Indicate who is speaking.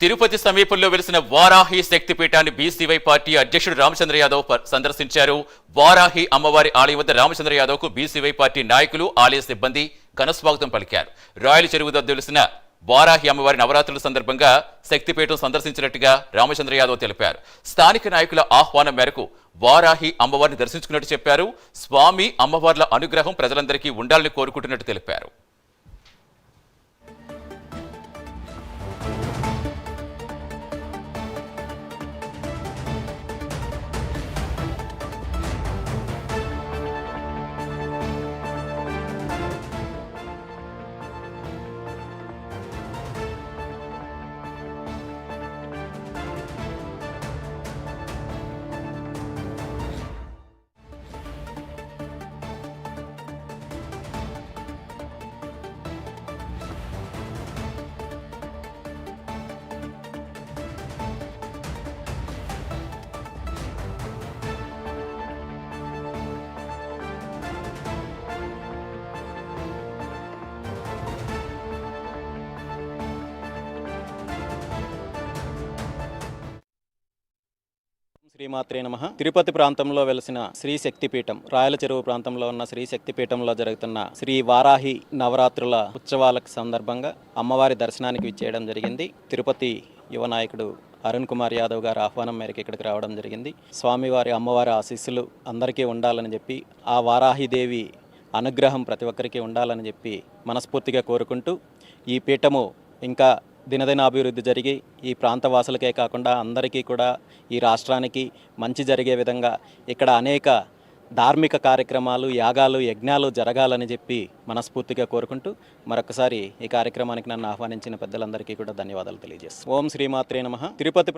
Speaker 1: తిరుపతి సమీపంలో వెలిసిన Varahi శక్తిపీఠాన్ని BCY party అధ్యక్షుడు రామచంద్ర యాదవ్ సందర్శించారు. వారాహి అమ్మవారి ఆలయం వద్ద రామచంద్ర యాదవ్ కు బీసీవై పార్టీ నాయకులు, ఆలయ సిబ్బంది ఘనస్వాగతం పలికారు. రాయల చెరువు వద్ద వెలిసిన వారాహి అమ్మవారి నవరాత్రుల సందర్భంగా శక్తిపీఠం సందర్శించినట్టుగా రామచంద్ర యాదవ్ తెలిపారు. స్థానిక నాయకుల ఆహ్వానం మేరకు వారాహి అమ్మవారిని దర్శించుకున్నట్టు చెప్పారు. స్వామి అమ్మవార్ల అనుగ్రహం ప్రజలందరికీ ఉండాలని కోరుకుంటున్నట్టు తెలిపారు.
Speaker 2: శ్రీమాత్రే నమః. తిరుపతి ప్రాంతంలో వెలిసిన శ్రీ శక్తిపీఠం, రాయల చెరువు ప్రాంతంలో ఉన్న శ్రీ శక్తిపీఠంలో జరుగుతున్న శ్రీ వారాహి నవరాత్రుల ఉత్సవాలకు సందర్భంగా అమ్మవారి దర్శనానికి విచ్చేయడం జరిగింది. తిరుపతి యువ నాయకుడు అరుణ్ కుమార్ యాదవ్ గారి ఆహ్వానం మేరకు ఇక్కడికి రావడం జరిగింది. స్వామివారి అమ్మవారి ఆశీస్సులు అందరికీ ఉండాలని చెప్పి, ఆ వారాహిదేవి అనుగ్రహం ప్రతి ఒక్కరికి ఉండాలని చెప్పి మనస్ఫూర్తిగా కోరుకుంటూ, ఈ పీఠము ఇంకా దినదిన అభివృద్ధి జరిగి ఈ ప్రాంతవాసులకే కాకుండా అందరికీ కూడా, ఈ రాష్ట్రానికి మంచి జరిగే విధంగా ఇక్కడ అనేక ధార్మిక కార్యక్రమాలు, యాగాలు, యజ్ఞాలు జరగాలని చెప్పి మనస్ఫూర్తిగా కోరుకుంటూ, మరొకసారి ఈ కార్యక్రమానికి నన్ను ఆహ్వానించిన పెద్దలందరికీ కూడా ధన్యవాదాలు తెలియజేస్తాను. ఓం శ్రీమాత్రే నమః. తిరుపతి